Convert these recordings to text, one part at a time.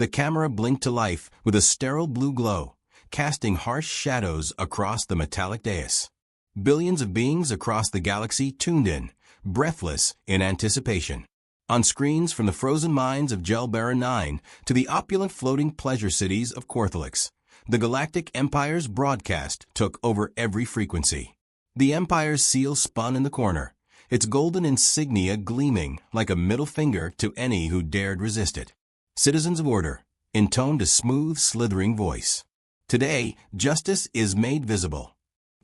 The camera blinked to life with a sterile blue glow, casting harsh shadows across the metallic dais. Billions of beings across the galaxy tuned in, breathless in anticipation. On screens from the frozen mines of Gelbera 9 to the opulent floating pleasure cities of Korthalix, the Galactic Empire's broadcast took over every frequency. The Empire's seal spun in the corner, its golden insignia gleaming like a middle finger to any who dared resist it. Citizens of order, intoned a smooth, slithering voice. Today, justice is made visible.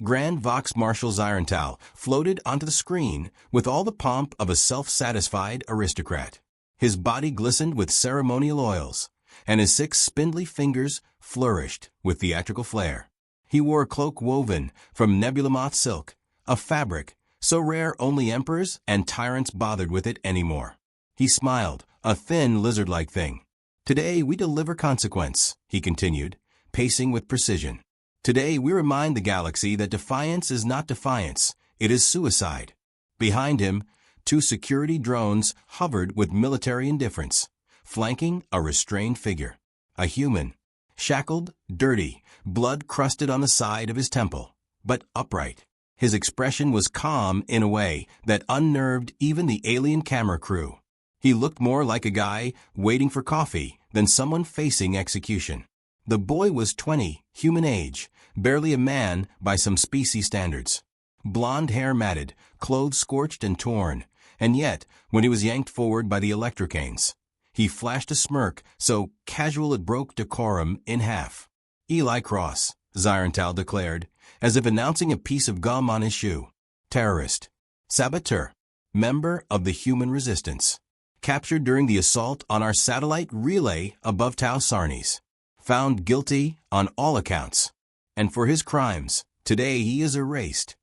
Grand Vox Marshal Zyrantal floated onto the screen with all the pomp of a self-satisfied aristocrat. His body glistened with ceremonial oils, and his 6 spindly fingers flourished with theatrical flair. He wore a cloak woven from nebulamoth silk, a fabric so rare only emperors and tyrants bothered with it anymore. He smiled, a thin lizard-like thing. Today we deliver consequence, he continued, pacing with precision. Today we remind the galaxy that defiance is not defiance, it is suicide. Behind him, 2 security drones hovered with military indifference, flanking a restrained figure. A human, shackled, dirty, blood crusted on the side of his temple, but upright. His expression was calm in a way that unnerved even the alien camera crew. He looked more like a guy waiting for coffee than someone facing execution. The boy was 20, human age, barely a man by some species standards. Blonde hair matted, clothes scorched and torn, and yet, when he was yanked forward by the electrocanes, he flashed a smirk so casual it broke decorum in half. Eli Cross, Zyrantal declared, as if announcing a piece of gum on his shoe. Terrorist. Saboteur. Member of the human resistance. Captured during the assault on our satellite relay above Tau Sarnes. Found guilty on all accounts. And for his crimes, today he is erased.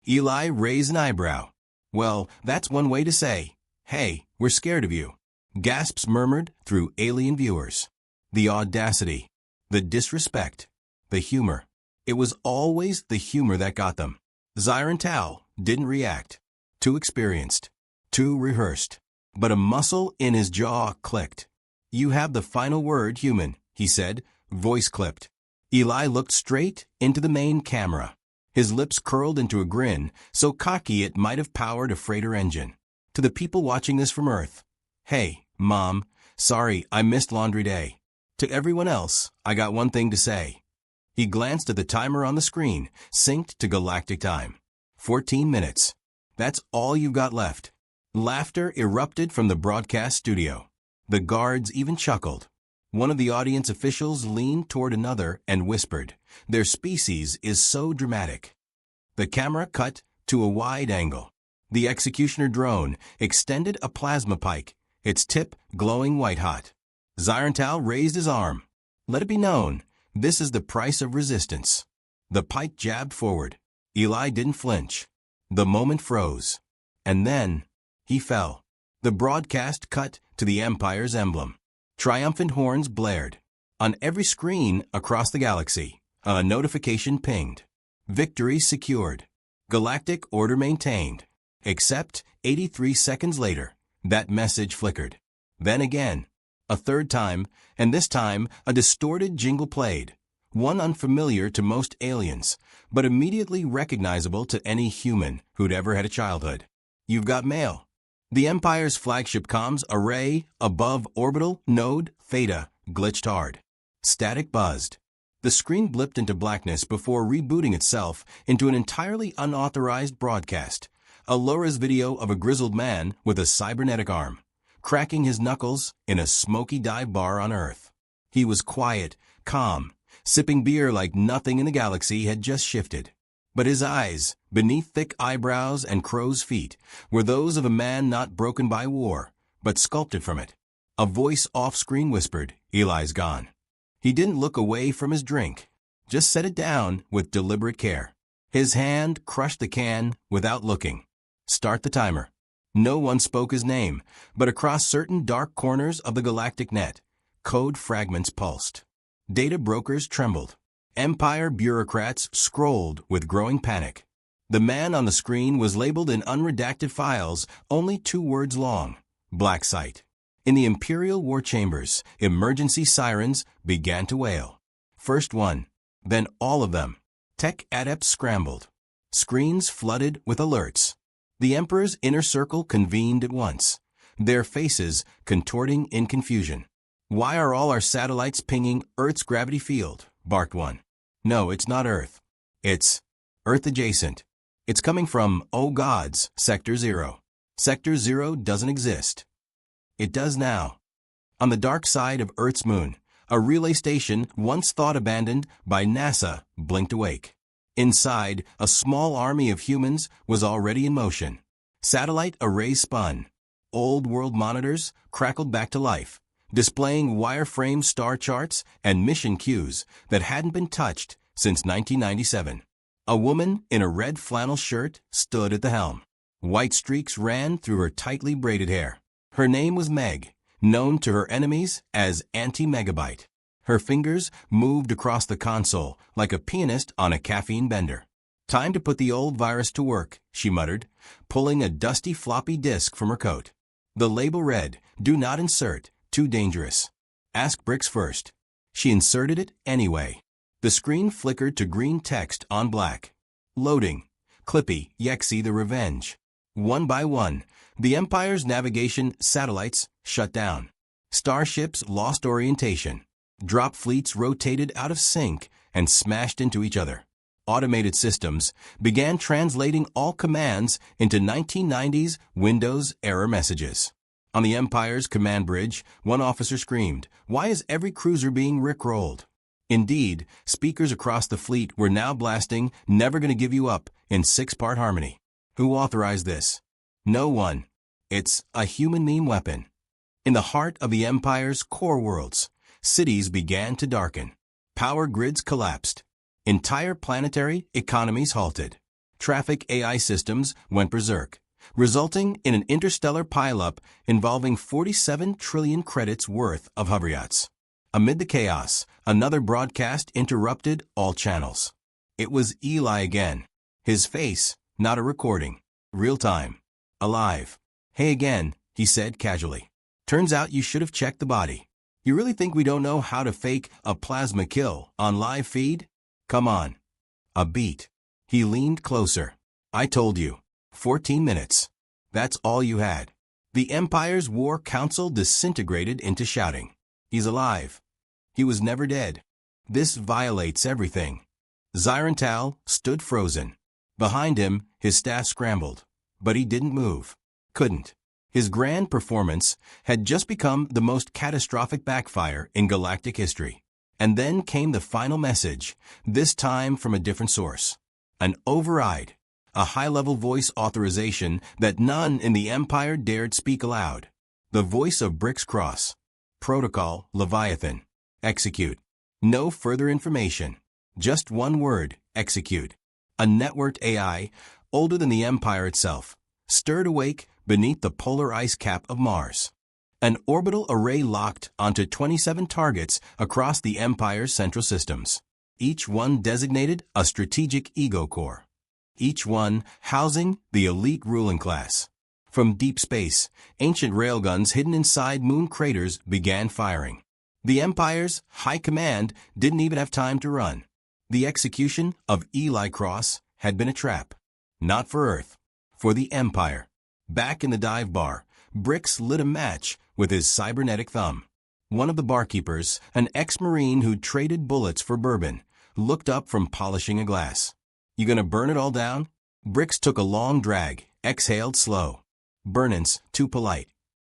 Eli raised an eyebrow. Well, that's one way to say, hey, we're scared of you. Gasps murmured through alien viewers. The audacity. The disrespect. The humor. It was always the humor that got them. Zyrantal didn't react. Too experienced. Too rehearsed. But a muscle in his jaw clicked. You have the final word, human, he said, voice clipped. Eli looked straight into the main camera. His lips curled into a grin, so cocky it might have powered a freighter engine. To the people watching this from Earth. Hey, Mom, sorry I missed laundry day. To everyone else, I got one thing to say. He glanced at the timer on the screen, synced to galactic time. 14 minutes. That's all you've got left. Laughter erupted from the broadcast studio. The guards even chuckled. One of the audience officials leaned toward another and whispered, "Their species is so dramatic." The camera cut to a wide angle. The executioner drone extended a plasma pike, its tip glowing white-hot. Zyrantal raised his arm. Let it be known, this is the price of resistance. The pike jabbed forward. Eli didn't flinch. The moment froze. And then, he fell. The broadcast cut to the Empire's emblem. Triumphant horns blared. On every screen across the galaxy, a notification pinged. Victory secured. Galactic order maintained. Except 83 seconds later, that message flickered. Then again. A third time, and this time a distorted jingle played. One unfamiliar to most aliens, but immediately recognizable to any human who'd ever had a childhood. You've got mail. The Empire's flagship comms array above orbital node Theta glitched hard. Static buzzed. The screen blipped into blackness before rebooting itself into an entirely unauthorized broadcast. A low-res video of a grizzled man with a cybernetic arm, cracking his knuckles in a smoky dive bar on Earth. He was quiet, calm, sipping beer like nothing in the galaxy had just shifted. But his eyes, beneath thick eyebrows and crow's feet, were those of a man not broken by war, but sculpted from it. A voice off-screen whispered, "Eli's gone." He didn't look away from his drink, just set it down with deliberate care. His hand crushed the can without looking. Start the timer. No one spoke his name, but across certain dark corners of the galactic net, code fragments pulsed. Data brokers trembled. Empire bureaucrats scrolled with growing panic. The man on the screen was labeled in unredacted files only 2 words long. Black site. In the Imperial war chambers, emergency sirens began to wail. First one, then all of them. Tech adepts scrambled. Screens flooded with alerts. The Emperor's inner circle convened at once, their faces contorting in confusion. "Why are all our satellites pinging Earth's gravity field?" barked one. "No, it's not Earth. It's Earth adjacent. It's coming from, oh gods, Sector 0. Sector 0 doesn't exist." It does now. On the dark side of Earth's moon, a relay station once thought abandoned by NASA blinked awake. Inside, a small army of humans was already in motion. Satellite arrays spun. Old world monitors crackled back to life, displaying wireframe star charts and mission cues that hadn't been touched since 1997. A woman in a red flannel shirt stood at the helm. White streaks ran through her tightly braided hair. Her name was Meg, known to her enemies as Anti-Megabyte. Her fingers moved across the console like a pianist on a caffeine bender. "Time to put the old virus to work," she muttered, pulling a dusty floppy disk from her coat. The label read, "Do not insert, too dangerous. Ask Bricks first." She inserted it anyway. The screen flickered to green text on black. "Loading. Clippy, Yexi the Revenge." One by one, the Empire's navigation satellites shut down. Starships lost orientation. Drop fleets rotated out of sync and smashed into each other. Automated systems began translating all commands into 1990s Windows error messages. On the Empire's command bridge, one officer screamed, "Why is every cruiser being rickrolled?" Indeed, speakers across the fleet were now blasting "Never Gonna Give You Up" in 6-part harmony. Who authorized this? No one. It's a human meme weapon. In the heart of the Empire's core worlds, cities began to darken. Power grids collapsed. Entire planetary economies halted. Traffic AI systems went berserk, resulting in an interstellar pileup involving 47 trillion credits worth of hover yachts. Amid the chaos, another broadcast interrupted all channels. It was Eli again. His face, not a recording. Real time. Alive. "Hey again," he said casually. "Turns out you should have checked the body. You really think we don't know how to fake a plasma kill on live feed? Come on." A beat. He leaned closer. "I told you. 14 minutes. That's all you had." The Empire's War Council disintegrated into shouting. "He's alive. He was never dead. This violates everything." Zyrontal stood frozen. Behind him, his staff scrambled. But he didn't move. Couldn't. His grand performance had just become the most catastrophic backfire in galactic history. And then came the final message, this time from a different source. An override. A high-level voice authorization that none in the Empire dared speak aloud. The voice of Bricks Cross. Protocol, Leviathan. Execute. No further information. Just one word, execute. A networked AI, older than the Empire itself, stirred awake beneath the polar ice cap of Mars. An orbital array locked onto 27 targets across the Empire's central systems. Each one designated a strategic ego core. Each one housing the elite ruling class. From deep space, ancient railguns hidden inside moon craters began firing. The Empire's high command didn't even have time to run. The execution of Eli Cross had been a trap. Not for Earth, for the Empire. Back in the dive bar, Bricks lit a match with his cybernetic thumb. One of the barkeepers, an ex-Marine who'd traded bullets for bourbon, looked up from polishing a glass. "You gonna burn it all down?" Bricks took a long drag, exhaled slow. "Burning's too polite."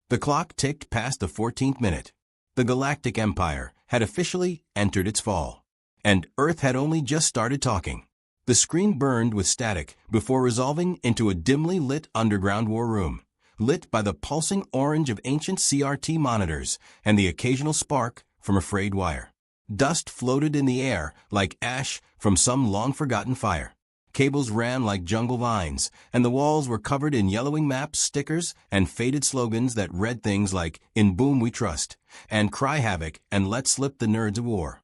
The clock ticked past the 14th minute. The Galactic Empire had officially entered its fall. And Earth had only just started talking. The screen burned with static before resolving into a dimly lit underground war room, lit by the pulsing orange of ancient CRT monitors and the occasional spark from a frayed wire. Dust floated in the air like ash from some long-forgotten fire. Cables ran like jungle vines, and the walls were covered in yellowing maps, stickers, and faded slogans that read things like, "In Boom We Trust," and "Cry Havoc," and "Let Slip the Nerds of War."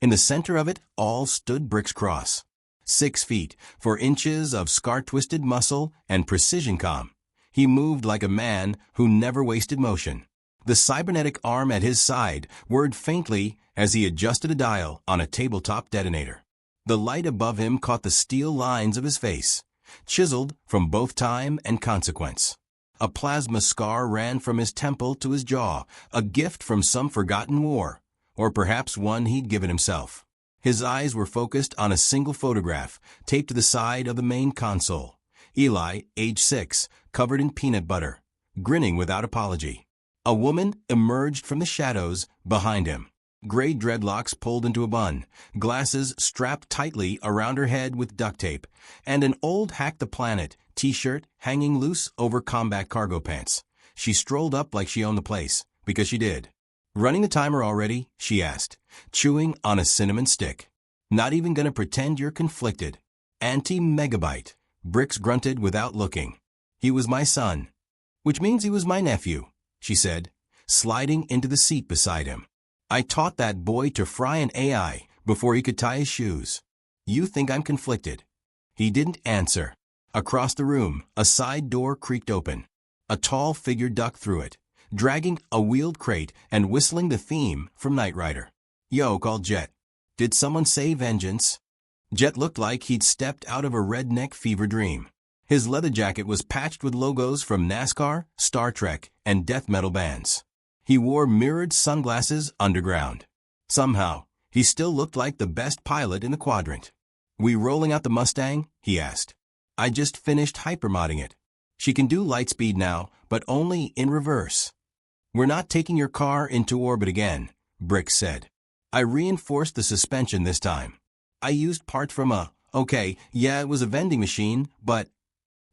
In the center of it all stood Bricks Cross. 6 feet, 4 inches of scar-twisted muscle and precision comm. He moved like a man who never wasted motion. The cybernetic arm at his side whirred faintly as he adjusted a dial on a tabletop detonator. The light above him caught the steel lines of his face, chiseled from both time and consequence. A plasma scar ran from his temple to his jaw, a gift from some forgotten war, or perhaps one he'd given himself. His eyes were focused on a single photograph, taped to the side of the main console. Eli, age 6, covered in peanut butter, grinning without apology. A woman emerged from the shadows behind him. Gray dreadlocks pulled into a bun, glasses strapped tightly around her head with duct tape, and an old Hack the Planet t-shirt hanging loose over combat cargo pants. She strolled up like she owned the place, because she did. "Running the timer already?" she asked, chewing on a cinnamon stick. "Not even gonna pretend you're conflicted." "Anti-megabyte," Brix grunted without looking. "He was my son." "Which means he was my nephew," she said, sliding into the seat beside him. "I taught that boy to fry an AI before he could tie his shoes." "You think I'm conflicted?" He didn't answer. Across the room, a side door creaked open. A tall figure ducked through it, dragging a wheeled crate and whistling the theme from Knight Rider. "Yo," called Jet. "Did someone say vengeance?" Jet looked like he'd stepped out of a redneck fever dream. His leather jacket was patched with logos from NASCAR, Star Trek, and death metal bands. He wore mirrored sunglasses underground. Somehow, he still looked like the best pilot in the quadrant. "We rolling out the Mustang?" he asked. "I just finished hypermodding it. She can do light speed now, but only in reverse." "We're not taking your car into orbit again," Brix said. "I reinforced the suspension this time. I used parts from it was a vending machine, but—"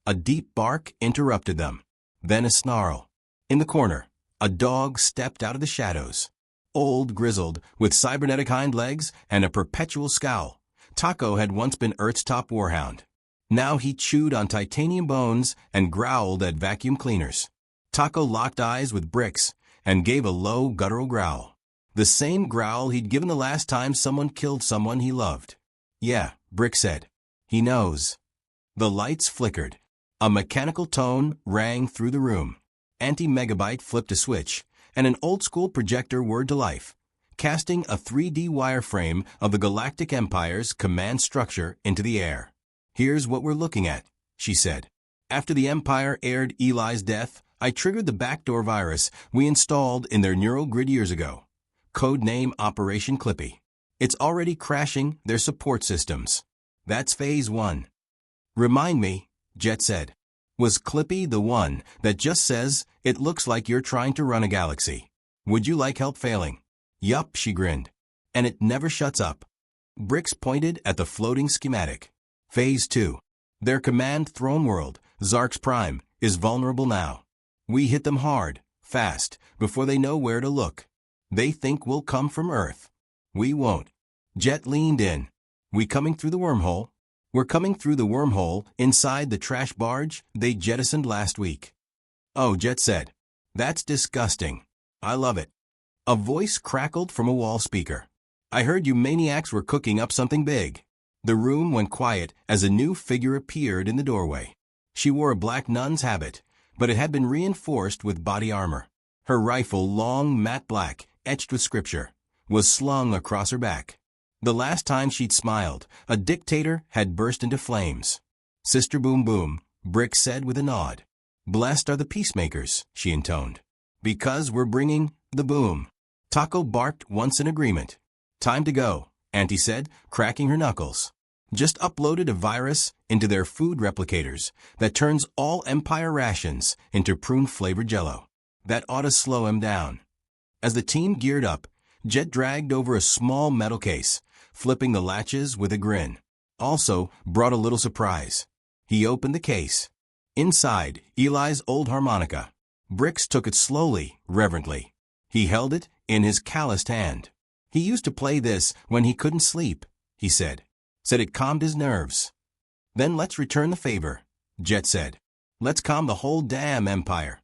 A deep bark interrupted them. Then a snarl. In the corner, a dog stepped out of the shadows. Old, grizzled, with cybernetic hind legs and a perpetual scowl, Taco had once been Earth's top warhound. Now he chewed on titanium bones and growled at vacuum cleaners. Taco locked eyes with Brix and gave a low, guttural growl. The same growl he'd given the last time someone killed someone he loved. "Yeah," Brix said. "He knows." The lights flickered. A mechanical tone rang through the room. Anti-Megabyte flipped a switch, and an old-school projector whirred to life, casting a 3D wireframe of the Galactic Empire's command structure into the air. "Here's what we're looking at," she said. "After the Empire aired Eli's death, I triggered the backdoor virus we installed in their neural grid years ago. Codename Operation Clippy. It's already crashing their support systems. That's phase 1. "Remind me," Jet said. "Was Clippy the one that just says, 'It looks like you're trying to run a galaxy. Would you like help failing?'" "Yup," she grinned. "And it never shuts up." Brix pointed at the floating schematic. "Phase 2. Their command throne world, Zark's Prime, is vulnerable now. We hit them hard, fast, before they know where to look. They think we'll come from Earth. We won't." Jet leaned in. "We coming through the wormhole?" "We're coming through the wormhole inside the trash barge they jettisoned last week." "Oh," Jet said. "That's disgusting." "I love it." A voice crackled from a wall speaker. "I heard you maniacs were cooking up something big." The room went quiet as a new figure appeared in the doorway. She wore a black nun's habit, but it had been reinforced with body armor. Her rifle, long matte black, etched with scripture, was slung across her back. The last time she'd smiled, a dictator had burst into flames. "Sister Boom Boom," Brix said with a nod. "Blessed are the peacemakers," she intoned. "Because we're bringing the boom." Taco barked once in agreement. "Time to go," Auntie said, cracking her knuckles. "Just uploaded a virus into their food replicators that turns all Empire rations into prune-flavored Jell-O. That ought to slow him down." As the team geared up, Jet dragged over a small metal case, flipping the latches with a grin. Also brought a little surprise. He opened the case. Inside, Eli's old harmonica. Brix took it slowly, reverently. He held it in his calloused hand. "He used to play this when he couldn't sleep," he said. "Said it calmed his nerves." "Then let's return the favor," Jet said. "Let's calm the whole damn Empire."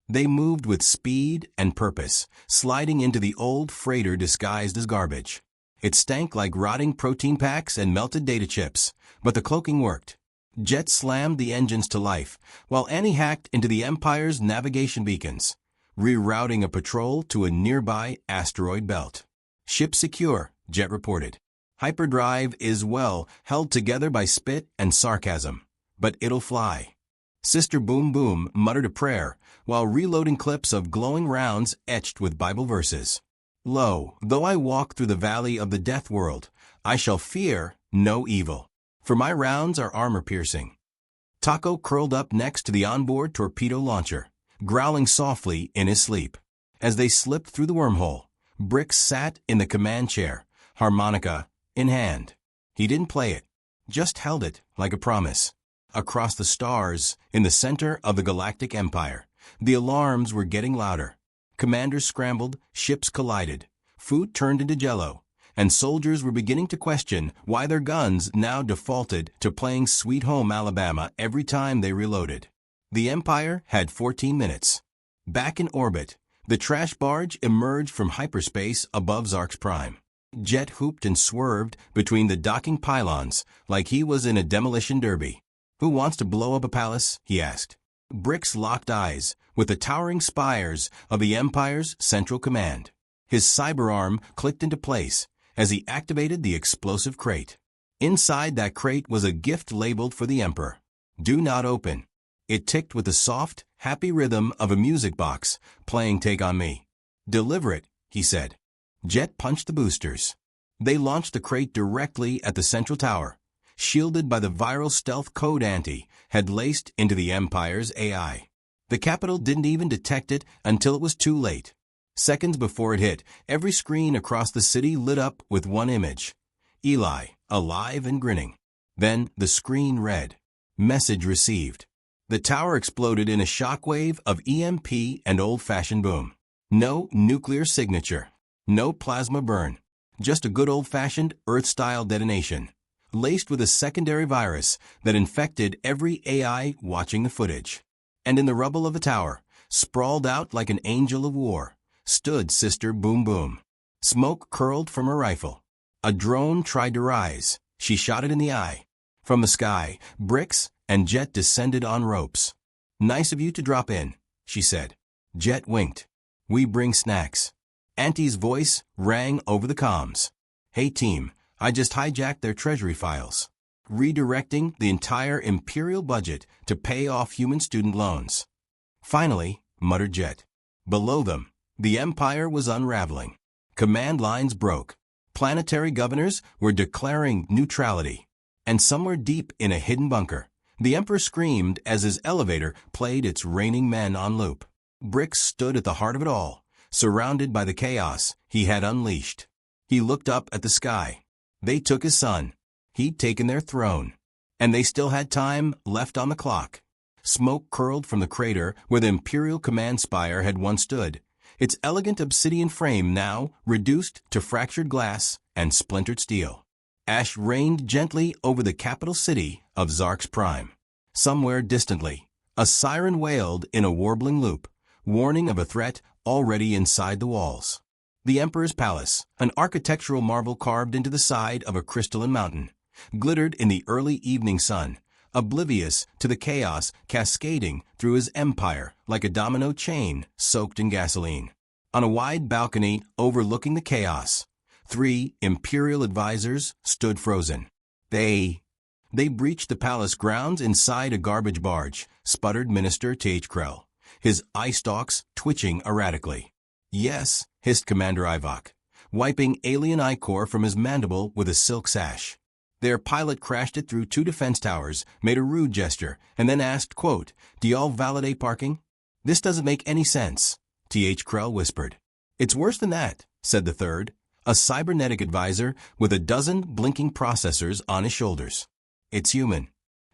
They moved with speed and purpose, sliding into the old freighter disguised as garbage. It stank like rotting protein packs and melted data chips, but the cloaking worked. Jet slammed the engines to life, while Annie hacked into the Empire's navigation beacons. rerouting a patrol to a nearby asteroid belt. Ship secure, Jet reported. Hyperdrive is, well, held together by spit and sarcasm. But it'll fly. Sister Boom Boom muttered a prayer while reloading clips of glowing rounds etched with Bible verses. Lo, though I walk through the valley of the death world, I shall fear no evil, for my rounds are armor-piercing. Taco curled up next to the onboard torpedo launcher, growling softly in his sleep. As they slipped through the wormhole, Bricks sat in the command chair, harmonica in hand. He didn't play it, just held it like a promise. Across the stars, in the center of the Galactic Empire, the alarms were getting louder. Commanders scrambled, ships collided, food turned into jello, and soldiers were beginning to question why their guns now defaulted to playing Sweet Home Alabama every time they reloaded. The Empire had 14 minutes. Back in orbit, the trash barge emerged from hyperspace above Zark's Prime. Jet hooped and swerved between the docking pylons like he was in a demolition derby. "Who wants to blow up a palace?" he asked. Bricks locked eyes with the towering spires of the Empire's Central Command. His cyberarm clicked into place as he activated the explosive crate. Inside that crate was a gift labeled for the Emperor. "Do not open." It ticked with the soft, happy rhythm of a music box playing Take On Me. "Deliver it," he said. Jet punched the boosters. They launched the crate directly at the central tower, shielded by the viral stealth code Anti had laced into the Empire's AI. The capital didn't even detect it until it was too late. Seconds before it hit, every screen across the city lit up with one image. Eli, alive and grinning. Then the screen read, "Message received." The tower exploded in a shockwave of EMP and old-fashioned boom. No nuclear signature. No plasma burn. Just a good old-fashioned Earth-style detonation, laced with a secondary virus that infected every AI watching the footage. And in the rubble of the tower, sprawled out like an angel of war, stood Sister Boom Boom. Smoke curled from her rifle. A drone tried to rise. She shot it in the eye. From the sky, Bricks and Jet descended on ropes. "Nice of you to drop in," she said. Jet winked. "We bring snacks." Auntie's voice rang over the comms. "Hey team, I just hijacked their treasury files, redirecting the entire Imperial budget to pay off human student loans." "Finally," muttered Jet. Below them, the Empire was unraveling. Command lines broke. Planetary governors were declaring neutrality. And somewhere deep in a hidden bunker, the Emperor screamed as his elevator played its raining men on loop. Bricks stood at the heart of it all, surrounded by the chaos he had unleashed. He looked up at the sky. They took his son. He'd taken their throne. And they still had time left on the clock. Smoke curled from the crater where the Imperial Command Spire had once stood, its elegant obsidian frame now reduced to fractured glass and splintered steel. Ash rained gently over the capital city of Zark's Prime. Somewhere distantly, a siren wailed in a warbling loop, warning of a threat already inside the walls. The Emperor's Palace, an architectural marvel carved into the side of a crystalline mountain, glittered in the early evening sun, oblivious to the chaos cascading through his empire like a domino chain soaked in gasoline. On a wide balcony overlooking the chaos, 3 Imperial advisors stood frozen. They breached the palace grounds inside a garbage barge, sputtered Minister T.H. Krell, his eye stalks twitching erratically. "Yes," hissed Commander Ivok, wiping alien ichor from his mandible with a silk sash. Their pilot crashed it through 2 defense towers, made a rude gesture, and then asked, quote, "Do y'all validate parking?" "This doesn't make any sense," T.H. Krell whispered. "It's worse than that," said the third, a cybernetic advisor with a dozen blinking processors on his shoulders. "It's human."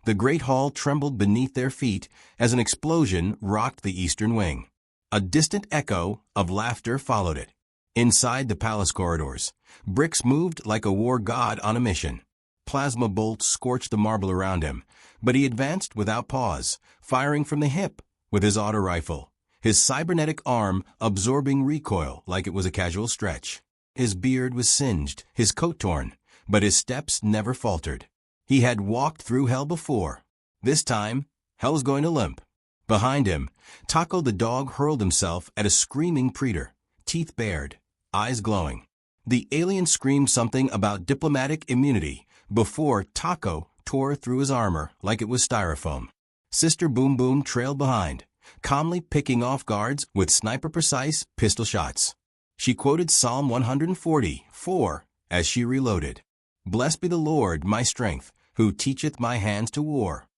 The great hall trembled beneath their feet as an explosion rocked the eastern wing. A distant echo of laughter followed it. Inside the palace corridors, Bricks moved like a war god on a mission. Plasma bolts scorched the marble around him, but he advanced without pause, firing from the hip with his auto rifle, his cybernetic arm absorbing recoil like it was a casual stretch. His beard was singed, his coat torn, but his steps never faltered. He had walked through hell before. This time, hell's going to limp. Behind him, Taco the dog hurled himself at a screaming Predator, teeth bared, eyes glowing. The alien screamed something about diplomatic immunity before Taco tore through his armor like it was styrofoam. Sister Boom Boom trailed behind, calmly picking off guards with sniper-precise pistol shots. She quoted Psalm 140:4 as she reloaded. "Blessed be the Lord, my strength, who teacheth my hands to war."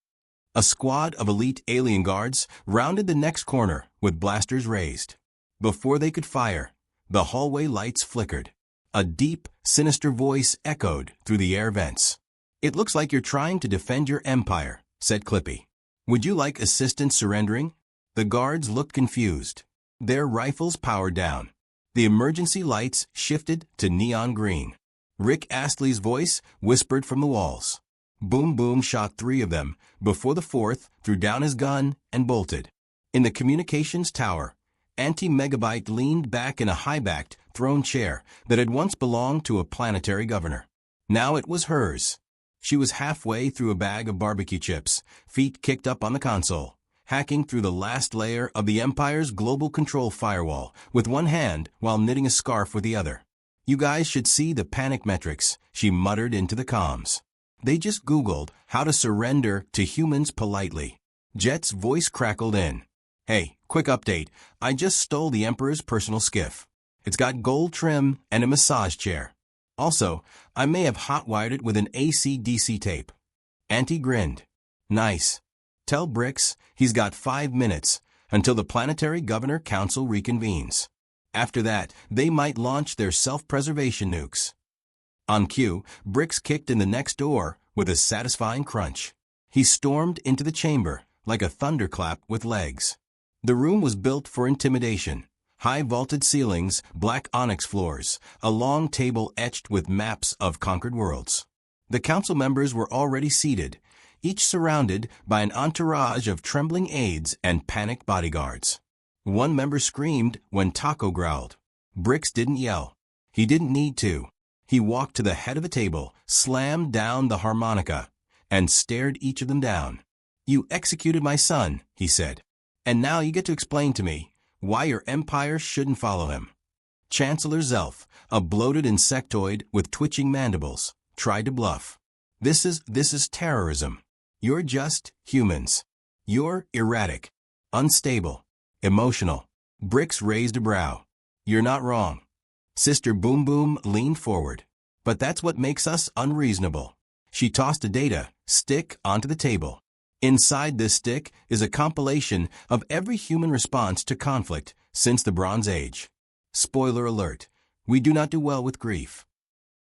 A squad of elite alien guards rounded the next corner with blasters raised. Before they could fire, the hallway lights flickered. A deep, sinister voice echoed through the air vents. "It looks like you're trying to defend your empire," said Clippy. "Would you like assistance surrendering?" The guards looked confused. Their rifles powered down. The emergency lights shifted to neon green. Rick Astley's voice whispered from the walls. Boom Boom shot 3 of them before the 4th threw down his gun and bolted. In the communications tower, Anti-Megabyte leaned back in a high-backed throne chair that had once belonged to a planetary governor. Now it was hers. She was halfway through a bag of barbecue chips, feet kicked up on the console, hacking through the last layer of the Empire's global control firewall with one hand while knitting a scarf with the other. "You guys should see the panic metrics," she muttered into the comms. They just Googled how to surrender to humans politely. Jet's voice crackled in. "Hey, quick update. I just stole the Emperor's personal skiff. It's got gold trim and a massage chair. Also, I may have hot-wired it with an AC/DC tape." Auntie grinned. "Nice. Tell Bricks he's got 5 minutes until the Planetary Governor Council reconvenes. After that, they might launch their self-preservation nukes." On cue, Bricks kicked in the next door with a satisfying crunch. He stormed into the chamber like a thunderclap with legs. The room was built for intimidation. High vaulted ceilings, black onyx floors, a long table etched with maps of conquered worlds. The council members were already seated, each surrounded by an entourage of trembling aides and panicked bodyguards. One member screamed when Taco growled. Bricks didn't yell. He didn't need to. He walked to the head of the table, slammed down the harmonica, and stared each of them down. "You executed my son," he said. "And now you get to explain to me why your empire shouldn't follow him." Chancellor Zelf, a bloated insectoid with twitching mandibles, tried to bluff. This is terrorism. You're just humans. You're erratic, unstable, emotional." Bricks raised a brow. "You're not wrong." Sister Boom Boom leaned forward. "But that's what makes us unreasonable." She tossed a data stick onto the table. Inside this stick is a compilation of every human response to conflict since the Bronze Age. Spoiler alert, we do not do well with grief.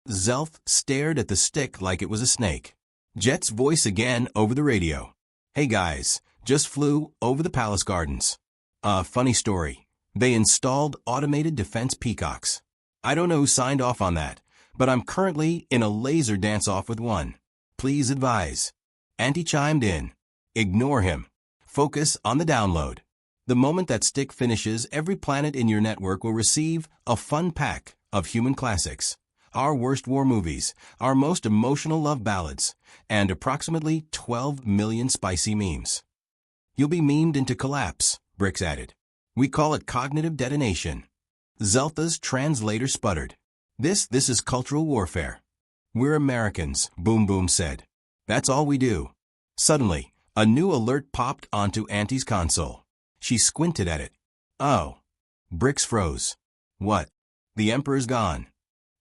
Zelf stared at the stick like it was a snake. Jet's voice again over the radio. "Hey guys, just flew over the palace gardens. Funny story. They installed automated defense peacocks. I don't know who signed off on that, but I'm currently in a laser dance-off with one. Please advise." Auntie chimed in. "Ignore him. Focus on the download. The moment that stick finishes, every planet in your network will receive a fun pack of human classics, our worst war movies, our most emotional love ballads, and approximately 12 million spicy memes. You'll be memed into collapse," Bricks added. "We call it cognitive detonation." Zeltha's translator sputtered. This is cultural warfare." "We're Americans," Boom Boom said. "That's all we do." Suddenly, a new alert popped onto Auntie's console. She squinted at it. "Oh." Bricks froze. "What?" "The Emperor's gone."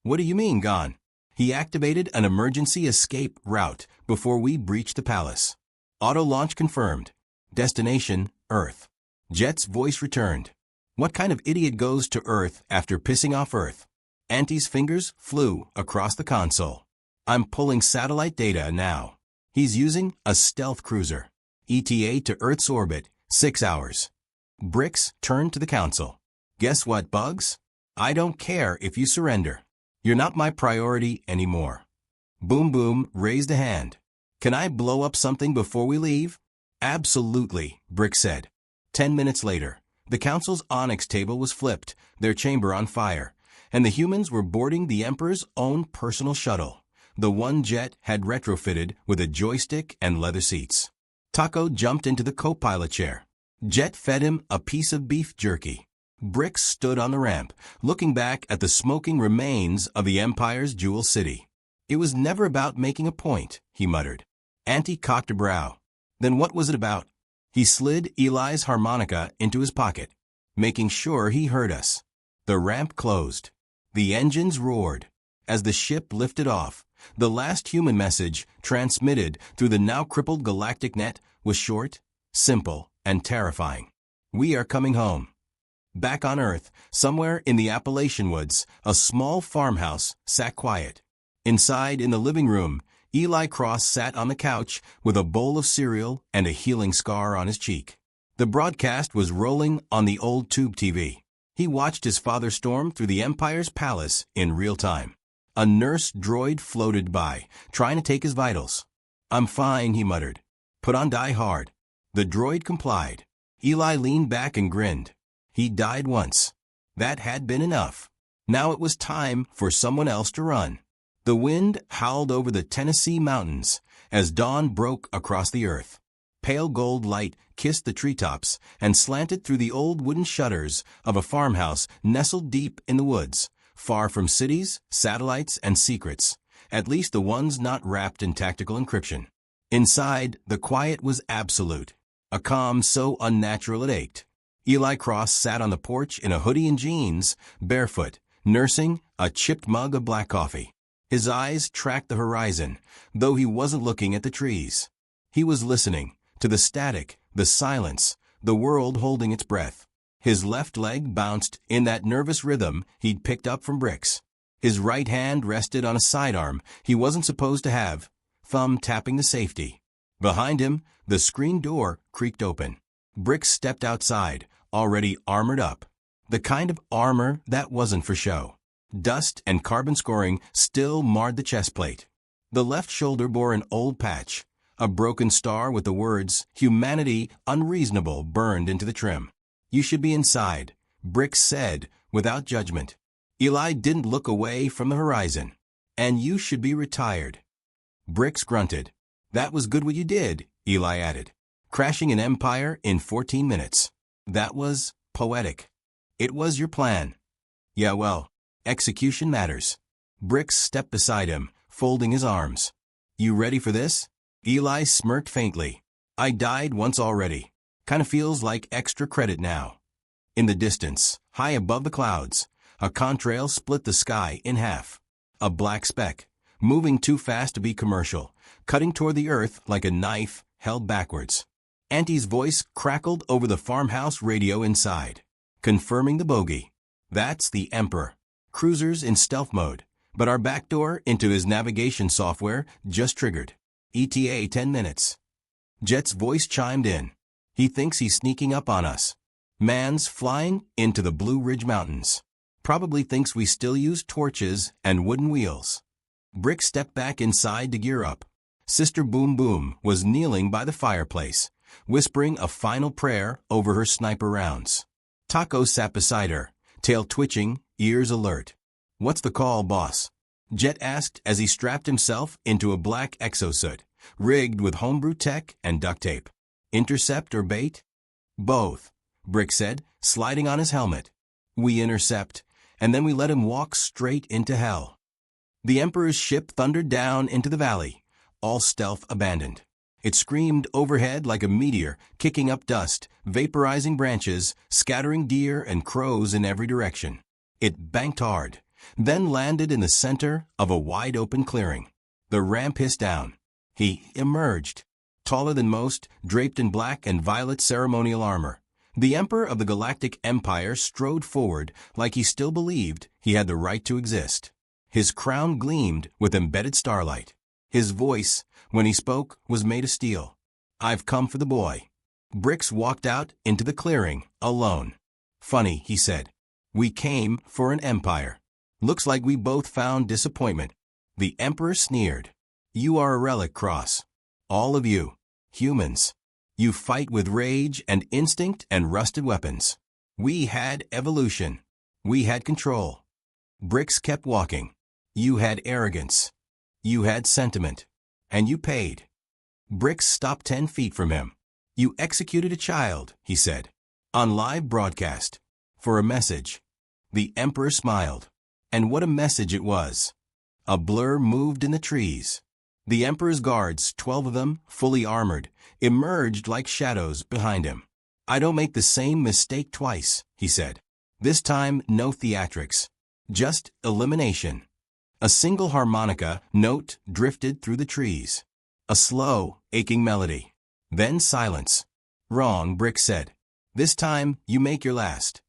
"What do you mean, gone?" "He activated an emergency escape route before we breached the palace. Auto launch confirmed. Destination, Earth." Jet's voice returned. "What kind of idiot goes to Earth after pissing off Earth?" Auntie's fingers flew across the console. "I'm pulling satellite data now. He's using a stealth cruiser. ETA to Earth's orbit, 6 hours." Bricks turned to the council. "Guess what, Bugs? I don't care if you surrender. You're not my priority anymore." Boom Boom raised a hand. "Can I blow up something before we leave?" "Absolutely," Bricks said. 10 minutes later, the council's onyx table was flipped, their chamber on fire, and the humans were boarding the Emperor's own personal shuttle. The one Jet had retrofitted with a joystick and leather seats. Taco jumped into the co-pilot chair. Jet fed him a piece of beef jerky. Bricks stood on the ramp, looking back at the smoking remains of the Empire's jewel city. It was never about making a point, he muttered. Auntie cocked a brow. Then what was it about? He slid Eli's harmonica into his pocket, making sure he heard us. The ramp closed. The engines roared. As the ship lifted off, the last human message transmitted through the now crippled galactic net was short, simple, and terrifying. We are coming home. Back on Earth, somewhere in the Appalachian woods, a small farmhouse sat quiet. Inside, in the living room, Eli Cross sat on the couch with a bowl of cereal and a healing scar on his cheek. The broadcast was rolling on the old tube TV. He watched his father storm through the Empire's palace in real time. A nurse droid floated by, trying to take his vitals. "I'm fine," he muttered. "Put on Die Hard." The droid complied. Eli leaned back and grinned. He died once. That had been enough. Now it was time for someone else to run. The wind howled over the Tennessee mountains as dawn broke across the earth. Pale gold light kissed the treetops and slanted through the old wooden shutters of a farmhouse nestled deep in the woods, far from cities, satellites, and secrets, at least the ones not wrapped in tactical encryption. Inside, the quiet was absolute, a calm so unnatural it ached. Eli Cross sat on the porch in a hoodie and jeans, barefoot, nursing a chipped mug of black coffee. His eyes tracked the horizon, though he wasn't looking at the trees. He was listening to the static, the silence, the world holding its breath. His left leg bounced in that nervous rhythm he'd picked up from Bricks. His right hand rested on a sidearm he wasn't supposed to have, thumb tapping the safety. Behind him, the screen door creaked open. Bricks stepped outside, already armored up. The kind of armor that wasn't for show. Dust and carbon scoring still marred the chest plate. The left shoulder bore an old patch, a broken star with the words, "Humanity Unreasonable," burned into the trim. "You should be inside," Bricks said, without judgment. Eli didn't look away from the horizon. "And you should be retired." Bricks grunted. "That was good what you did," Eli added. "Crashing an empire in 14 minutes. That was poetic. It was your plan." "Yeah, well, execution matters." Bricks stepped beside him, folding his arms. "You ready for this?" Eli smirked faintly. "I died once already. Kinda feels like extra credit now." In the distance, high above the clouds, a contrail split the sky in half. A black speck, moving too fast to be commercial, cutting toward the earth like a knife held backwards. Auntie's voice crackled over the farmhouse radio inside, confirming the bogey. "That's the Emperor. Cruisers in stealth mode, but our backdoor into his navigation software just triggered. ETA 10 minutes. Jet's voice chimed in. "He thinks he's sneaking up on us. Man's flying into the Blue Ridge Mountains. Probably thinks we still use torches and wooden wheels." Brick stepped back inside to gear up. Sister Boom Boom was kneeling by the fireplace, whispering a final prayer over her sniper rounds. Taco sat beside her, tail twitching, ears alert. "What's the call, boss?" Jet asked as he strapped himself into a black exosuit, rigged with homebrew tech and duct tape. "Intercept or bait?" "Both," Brick said, sliding on his helmet. "We intercept, and then we let him walk straight into hell." The Emperor's ship thundered down into the valley, all stealth abandoned. It screamed overhead like a meteor, kicking up dust, vaporizing branches, scattering deer and crows in every direction. It banked hard, then landed in the center of a wide-open clearing. The ramp hissed down. He emerged, taller than most, draped in black and violet ceremonial armor. The Emperor of the Galactic Empire strode forward like he still believed he had the right to exist. His crown gleamed with embedded starlight. His voice, when he spoke, was made of steel. "I've come for the boy." Bricks walked out into the clearing, alone. "Funny," he said. "We came for an empire. Looks like we both found disappointment." The Emperor sneered. "You are a relic, Cross. All of you. Humans. You fight with rage and instinct and rusted weapons. We had evolution. We had control." Bricks kept walking. "You had arrogance. You had sentiment. And you paid." Bricks stopped 10 feet from him. You executed a child, he said, on live broadcast, for a message. The emperor smiled. And what a message it was. A blur moved in the trees. The emperor's guards, 12 of them, fully armored, emerged like shadows behind him. I don't make the same mistake twice, he said. This time, no theatrics. Just elimination. A single harmonica note drifted through the trees. A slow, aching melody. Then silence. Wrong, Brick said. This time, you make your last.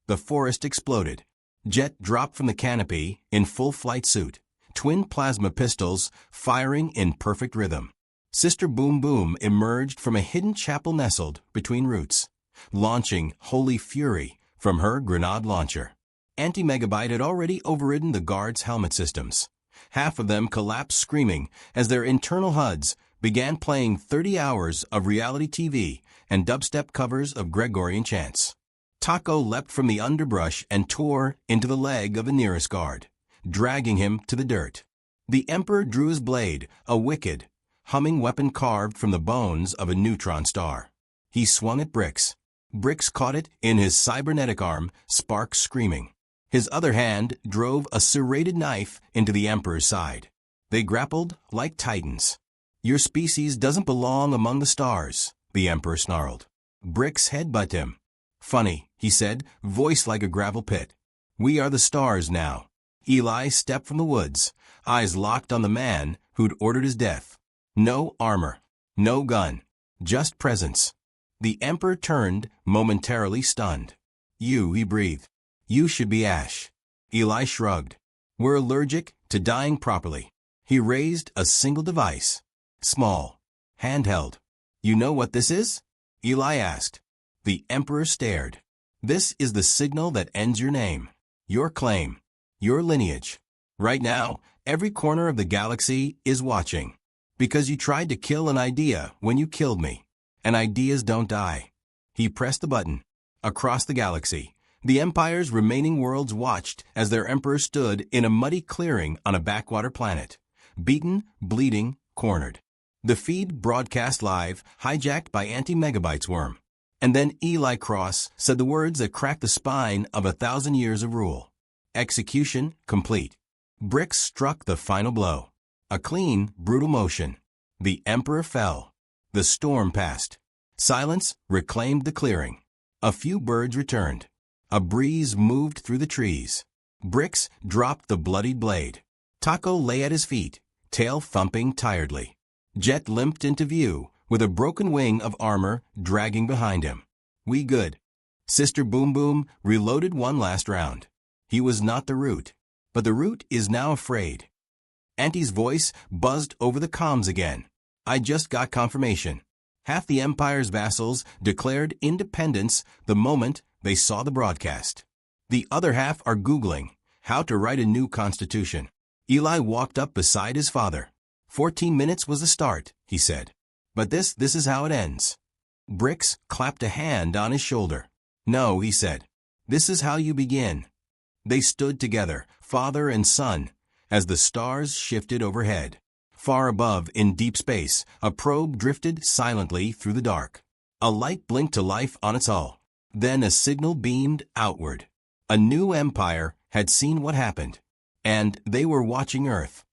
The forest exploded. Jet dropped from the canopy in full flight suit. Twin plasma pistols firing in perfect rhythm. Sister Boom Boom emerged from a hidden chapel nestled between roots, launching holy fury from her grenade launcher. Anti-Megabyte had already overridden the guards' helmet systems. Half of them collapsed screaming as their internal HUDs began playing 30 hours of reality TV and dubstep covers of Gregorian chants. Taco leapt from the underbrush and tore into the leg of the nearest guard, dragging him to the dirt. The Emperor drew his blade, a wicked, humming weapon carved from the bones of a neutron star. He swung at Bricks. Bricks caught it in his cybernetic arm, Spark screaming. His other hand drove a serrated knife into the Emperor's side. They grappled like titans. Your species doesn't belong among the stars, the Emperor snarled. Bricks headbutted him. Funny, he said, voice like a gravel pit. We are the stars now. Eli stepped from the woods, eyes locked on the man who'd ordered his death. No armor, no gun, just presence. The Emperor turned, momentarily stunned. You, he breathed. You should be Ash. Eli shrugged. We're allergic to dying properly. He raised a single device. Small. Handheld. You know what this is? Eli asked. The Emperor stared. This is the signal that ends your name, your claim, your lineage. Right now, every corner of the galaxy is watching. Because you tried to kill an idea when you killed me. And ideas don't die. He pressed the button. Across the galaxy, the Empire's remaining worlds watched as their Emperor stood in a muddy clearing on a backwater planet. Beaten, bleeding, cornered. The feed broadcast live, hijacked by Anti-Megabyte's worm. And then Eli Cross said the words that cracked the spine of 1,000 years of rule. Execution complete. Bricks struck the final blow. A clean, brutal motion. The Emperor fell. The storm passed. Silence reclaimed the clearing. A few birds returned. A breeze moved through the trees. Bricks dropped the bloodied blade. Taco lay at his feet, tail thumping tiredly. Jet limped into view, with a broken wing of armor dragging behind him. We good. Sister Boom Boom reloaded one last round. He was not the Root, but the Root is now afraid. Auntie's voice buzzed over the comms again. I just got confirmation. Half the Empire's vassals declared independence the moment they saw the broadcast. The other half are Googling how to write a new constitution. Eli walked up beside his father. 14 minutes was the start, he said. But this is how it ends. Bricks clapped a hand on his shoulder. No, he said. This is how you begin. They stood together, father and son, as the stars shifted overhead. Far above, in deep space, a probe drifted silently through the dark. A light blinked to life on its hull. Then a signal beamed outward. A new empire had seen what happened, and they were watching Earth.